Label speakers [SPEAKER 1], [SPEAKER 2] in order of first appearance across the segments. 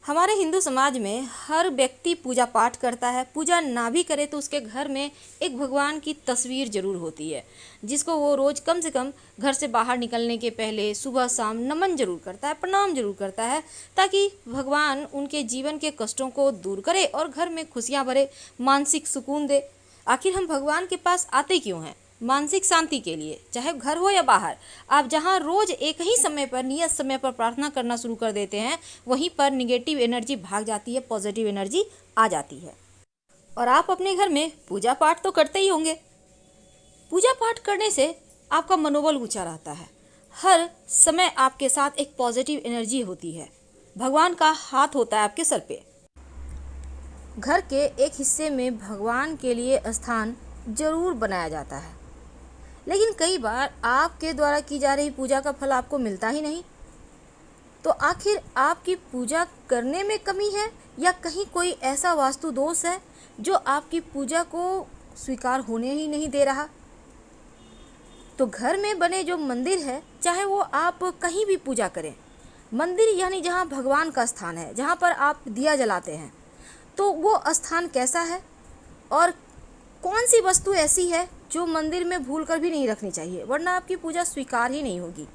[SPEAKER 1] हमारे हिंदू समाज में हर व्यक्ति पूजा पाठ करता है। पूजा ना भी करे तो उसके घर में एक भगवान की तस्वीर जरूर होती है, जिसको वो रोज कम से कम घर से बाहर निकलने के पहले सुबह शाम नमन जरूर करता है, प्रणाम जरूर करता है, ताकि भगवान उनके जीवन के कष्टों को दूर करे और घर में खुशियां भरे, मानसिक सुकून दे। आखिर हम भगवान के पास आते क्यों हैं? मानसिक शांति के लिए। चाहे घर हो या बाहर, आप जहां रोज एक ही समय पर नियत समय पर प्रार्थना करना शुरू कर देते हैं, वहीं पर निगेटिव एनर्जी भाग जाती है, पॉजिटिव एनर्जी आ जाती है। और आप अपने घर में पूजा पाठ तो करते ही होंगे। पूजा पाठ करने से आपका मनोबल ऊंचा रहता है। हर समय आपके साथ एक पॉजिटिव एनर्जी होती है। भगवान का हाथ होता है आपके सर पे। घर के एक हिस्से में भगवान के लिए स्थान जरूर बनाया जाता है, लेकिन कई बार आपके द्वारा की जा रही पूजा का फल आपको मिलता ही नहीं। तो आखिर आपकी पूजा करने में कमी है या कहीं कोई ऐसा वास्तु दोष है जो आपकी पूजा को स्वीकार होने ही नहीं दे रहा? तो घर में बने जो मंदिर है, चाहे वो आप कहीं भी पूजा करें, मंदिर यानी जहाँ भगवान का स्थान है, जहाँ पर आप दिया जलाते हैं, तो वो स्थान कैसा है और कौन सी वस्तु ऐसी है जो मंदिर में भूल कर भी नहीं रखनी चाहिए, वरना आपकी पूजा स्वीकार ही नहीं होगी।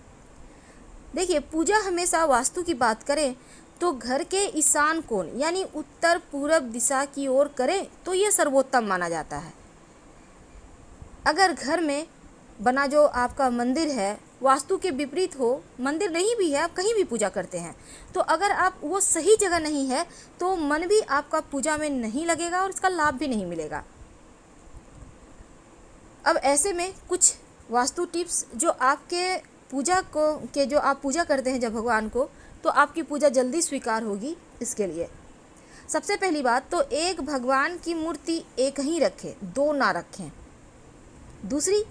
[SPEAKER 1] देखिए, पूजा हमेशा वास्तु की बात करें तो घर के ईशान कोण यानी उत्तर पूरब दिशा की ओर करें तो यह सर्वोत्तम माना जाता है। अगर घर में बना जो आपका मंदिर है वास्तु के विपरीत हो, मंदिर नहीं भी है, आप कहीं भी पूजा करते हैं, तो अगर आप वो सही जगह नहीं है तो मन भी आपका पूजा में नहीं लगेगा और इसका लाभ भी नहीं मिलेगा। अब ऐसे में कुछ वास्तु टिप्स जो आपके पूजा को के जो आप पूजा करते हैं जब भगवान को, तो आपकी पूजा जल्दी स्वीकार होगी। इसके लिए सबसे पहली बात तो एक भगवान की मूर्ति एक ही रखें, दो ना रखें। दूसरी,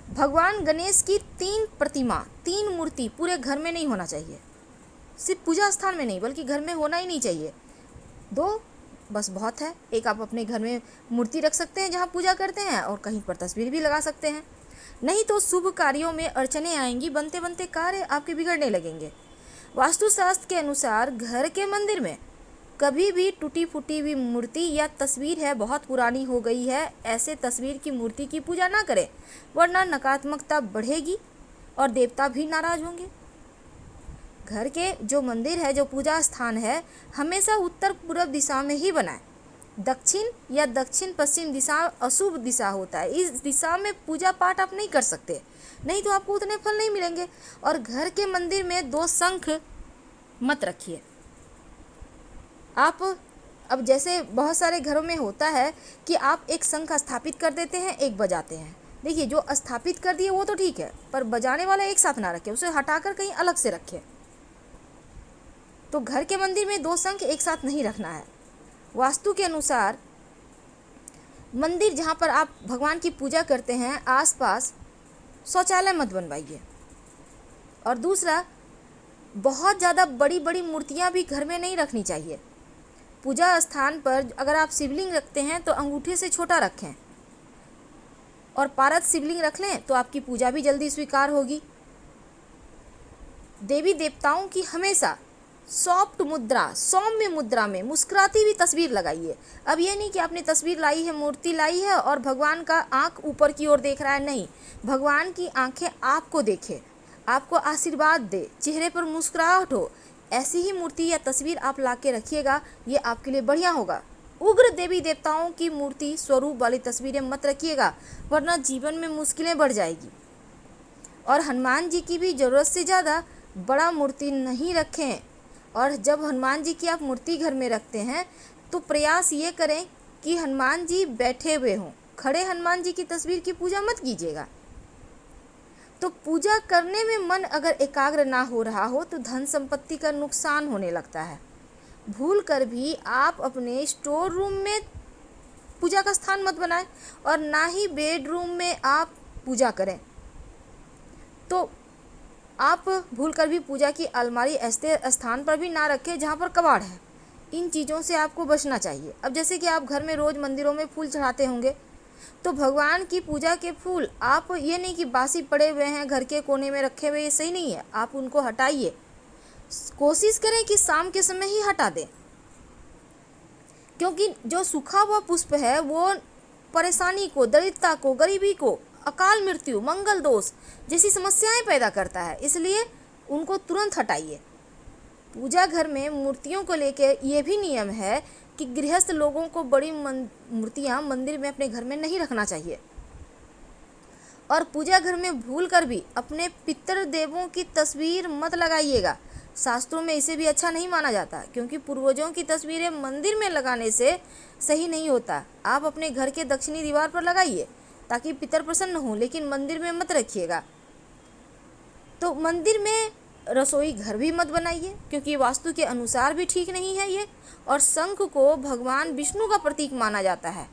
[SPEAKER 1] भगवान गणेश की 3 मूर्ति पूरे घर में नहीं होना चाहिए, सिर्फ पूजा स्थान में नहीं बल्कि घर में होना ही नहीं चाहिए। 2 बस बहुत है। एक आप अपने घर में मूर्ति रख सकते हैं जहाँ पूजा करते हैं, और कहीं पर तस्वीर भी लगा सकते हैं। नहीं तो शुभ कार्यों में अड़चने आएंगी, बनते बनते कार्य आपके बिगड़ने लगेंगे। वास्तुशास्त्र के अनुसार घर के मंदिर में कभी भी टूटी फूटी हुई मूर्ति या तस्वीर है, बहुत पुरानी हो गई है, ऐसे तस्वीर की मूर्ति की पूजा ना करें, वरना नकारात्मकता बढ़ेगी और देवता भी नाराज होंगे। घर के जो मंदिर है, जो पूजा स्थान है, हमेशा उत्तर पूर्व दिशा में ही बनाएं। दक्षिण या दक्षिण पश्चिम दिशा अशुभ दिशा होता है, इस दिशा में पूजा पाठ आप नहीं कर सकते, नहीं तो आपको उतने फल नहीं मिलेंगे। और घर के मंदिर में 2 शंख मत रखिए आप। अब जैसे बहुत सारे घरों में होता है कि आप एक शंख स्थापित कर देते हैं, एक बजाते हैं। देखिए, जो स्थापित कर दिए वो तो ठीक है, पर बजाने वाला एक साथ ना रखें, उसे हटाकर कहीं अलग से रखें। तो घर के मंदिर में 2 शंख एक साथ नहीं रखना है। वास्तु के अनुसार मंदिर जहाँ पर आप भगवान की पूजा करते हैं, आसपास शौचालय मत बनवाइए। और दूसरा, बहुत ज़्यादा बड़ी बड़ी मूर्तियाँ भी घर में नहीं रखनी चाहिए। पूजा स्थान पर अगर आप शिवलिंग रखते हैं तो अंगूठे से छोटा रखें, और पारद शिवलिंग रख लें तो आपकी पूजा भी जल्दी स्वीकार होगी। देवी देवताओं की हमेशा सॉफ्ट मुद्रा, सौम्य मुद्रा में मुस्कुराती हुई तस्वीर लगाइए। अब ये नहीं कि आपने तस्वीर लाई है, मूर्ति लाई है और भगवान का आंख ऊपर की ओर देख रहा है, नहीं, भगवान की आंखें आपको देखे, आपको आशीर्वाद दे, चेहरे पर मुस्कुराहट हो, ऐसी ही मूर्ति या तस्वीर आप ला के रखिएगा, ये आपके लिए बढ़िया होगा। उग्र देवी देवताओं की मूर्ति स्वरूप वाली तस्वीरें मत रखिएगा, वरना जीवन में मुश्किलें बढ़ जाएगी। और हनुमान जी की भी ज़रूरत से ज़्यादा बड़ा मूर्ति नहीं रखें। और जब हनुमान जी की आप मूर्ति घर में रखते हैं तो प्रयास ये करें कि हनुमान जी बैठे हुए हों, खड़े हनुमान जी की तस्वीर की पूजा मत कीजिएगा। तो पूजा करने में मन अगर एकाग्र ना हो रहा हो तो धन संपत्ति का नुकसान होने लगता है। भूल कर भी आप अपने स्टोर रूम में पूजा का स्थान मत बनाएं, और ना ही बेडरूम में आप पूजा करें। तो आप भूल कर भी पूजा की अलमारी ऐसे स्थान पर भी ना रखें जहाँ पर कबाड़ है। इन चीज़ों से आपको बचना चाहिए। अब जैसे कि आप घर में रोज़ मंदिरों में फूल चढ़ाते होंगे, तो भगवान की पूजा के फूल आप ये नहीं कि बासी पड़े हुए हैं घर के कोने में रखे हुए, ये सही नहीं है, आप उनको हटाइए। कोशिश करें कि शाम के समय ही हटा दें। क्योंकि जो सूखा हुआ पुष्प है वो परेशानी को, दरिद्रता को, गरीबी को, अकाल मृत्यु, मंगल दोष जैसी समस्याएं पैदा करता है, इसलिए उनको तुरंत हटाइए। पूजा घर में मूर्तियों को लेकर ये भी नियम है कि गृहस्थ लोगों को बड़ी मूर्तियां मंदिर में अपने घर में नहीं रखना चाहिए। और पूजा घर में भूल कर भी अपने पितृ देवों की तस्वीर मत लगाइएगा। शास्त्रों में इसे भी अच्छा नहीं माना जाता, क्योंकि पूर्वजों की तस्वीरें मंदिर में लगाने से सही नहीं होता। आप अपने घर के दक्षिणी दीवार पर लगाइए ताकि पितर प्रसन्न हो, लेकिन मंदिर में मत रखिएगा। तो मंदिर में रसोई घर भी मत बनाइए, क्योंकि वास्तु के अनुसार भी ठीक नहीं है ये। और शंख को भगवान विष्णु का प्रतीक माना जाता है,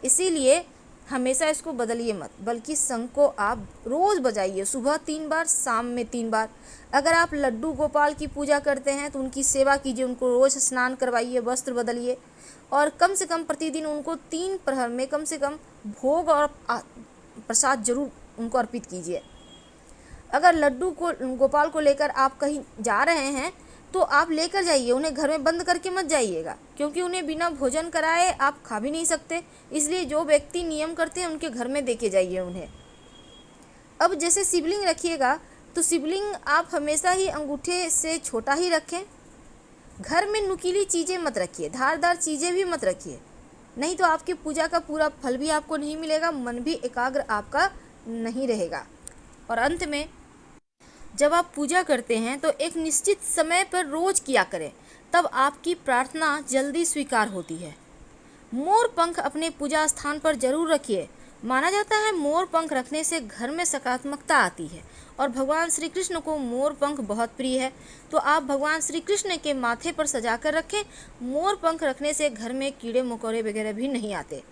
[SPEAKER 1] इसीलिए हमेशा इसको बदलिए मत, बल्कि शंख को आप रोज़ बजाइए, सुबह 3 बार, शाम में 3 बार। अगर आप लड्डू गोपाल की पूजा करते हैं तो उनकी सेवा कीजिए, उनको रोज़ स्नान करवाइए, वस्त्र बदलिए और कम से कम प्रतिदिन उनको 3 प्रहर में कम से कम भोग और प्रसाद जरूर उनको अर्पित कीजिए। अगर लड्डू को गोपाल को लेकर आप कहीं जा रहे हैं तो आप लेकर जाइए, उन्हें घर में बंद करके मत जाइएगा, क्योंकि उन्हें बिना भोजन कराए आप खा भी नहीं सकते। इसलिए जो व्यक्ति नियम करते हैं उनके घर में देके जाइए उन्हें। अब जैसे शिवलिंग रखिएगा तो शिवलिंग आप हमेशा ही अंगूठे से छोटा ही रखें। घर में नुकीली चीज़ें मत रखिए, धारदार चीज़ें भी मत रखिए, नहीं तो आपकी पूजा का पूरा फल भी आपको नहीं मिलेगा, मन भी एकाग्र आपका नहीं रहेगा। और अंत में जब आप पूजा करते हैं तो एक निश्चित समय पर रोज किया करें, तब आपकी प्रार्थना जल्दी स्वीकार होती है। मोर पंख अपने पूजा स्थान पर जरूर रखिए। माना जाता है मोर पंख रखने से घर में सकारात्मकता आती है और भगवान श्री कृष्ण को मोर पंख बहुत प्रिय है, तो आप भगवान श्री कृष्ण के माथे पर सजा कर रखें। मोर पंख रखने से घर में कीड़े मकोड़े वगैरह भी नहीं आते।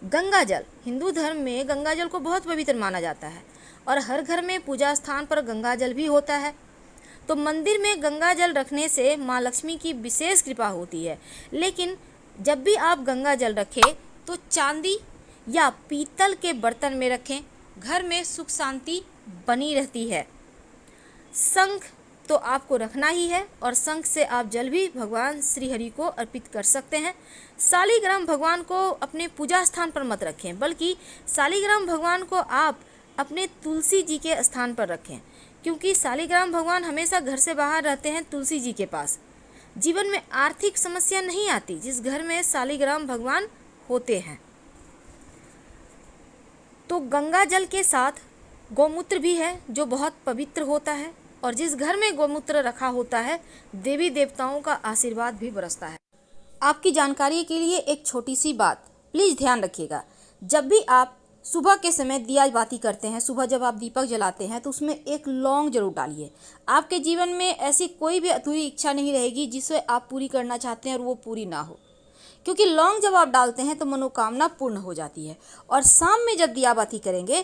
[SPEAKER 1] गंगा जल, हिंदू धर्म में गंगा जल को बहुत पवित्र माना जाता है और हर घर में पूजा स्थान पर गंगा जल भी होता है। तो मंदिर में गंगा जल रखने से माँ लक्ष्मी की विशेष कृपा होती है। लेकिन जब भी आप गंगा जल रखें तो चांदी या पीतल के बर्तन में रखें, घर में सुख शांति बनी रहती है। शंख तो आपको रखना ही है और शंख से आप जल भी भगवान श्री हरि को अर्पित कर सकते हैं। शालिग्राम भगवान को अपने पूजा स्थान पर मत रखें, बल्कि शालिग्राम भगवान को आप अपने तुलसी जी के स्थान पर रखें, क्योंकि शालिग्राम भगवान हमेशा घर से बाहर रहते हैं तुलसी जी के पास। जीवन में आर्थिक समस्या नहीं आती जिस घर में शालिग्राम भगवान होते हैं। तो गंगा जल के साथ गौमूत्र भी है जो बहुत पवित्र होता है, और जिस घर में गौमूत्र रखा होता है देवी देवताओं का आशीर्वाद भी बरसता है। आपकी जानकारी के लिए एक छोटी सी बात प्लीज़ ध्यान रखिएगा। जब भी आप सुबह के समय दिया बाती करते हैं, सुबह जब आप दीपक जलाते हैं तो उसमें एक लौंग जरूर डालिए। आपके जीवन में ऐसी कोई भी अधूरी इच्छा नहीं रहेगी जिसे आप पूरी करना चाहते हैं और वो पूरी ना हो, क्योंकि लौंग जब आप डालते हैं तो मनोकामना पूर्ण हो जाती है। और शाम में जब दिया बाती करेंगे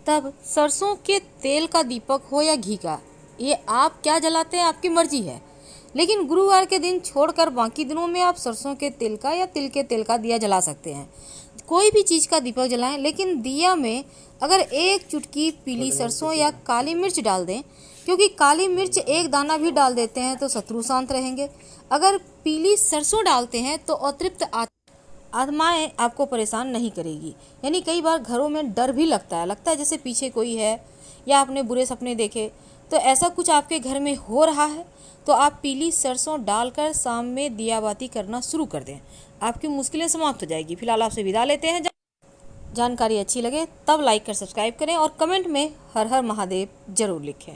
[SPEAKER 1] तब सरसों के तेल का दीपक हो या घी का, ये आप क्या जलाते हैं आपकी मर्जी है, लेकिन गुरुवार के दिन छोड़कर बाकी दिनों में आप सरसों के तेल का या तिल के तेल का दिया जला सकते हैं। कोई भी चीज़ का दीपक जलाएं, लेकिन दिया में अगर एक चुटकी पीली सरसों या काली मिर्च डाल दें, क्योंकि काली मिर्च एक दाना भी डाल देते हैं तो शत्रु शांत रहेंगे। अगर पीली सरसों डालते हैं तो अतृप्त आत्माएं आपको परेशान नहीं करेगी। यानी कई बार घरों में डर भी लगता है जैसे पीछे कोई है या आपने बुरे सपने देखे, तो ऐसा कुछ आपके घर में हो रहा है तो आप पीली सरसों डालकर शाम में दिया बाती करना शुरू कर दें, आपकी मुश्किलें समाप्त हो जाएगी। फिलहाल आपसे विदा लेते हैं। जानकारी अच्छी लगे तब लाइक कर सब्सक्राइब करें और कमेंट में हर हर महादेव जरूर लिखें।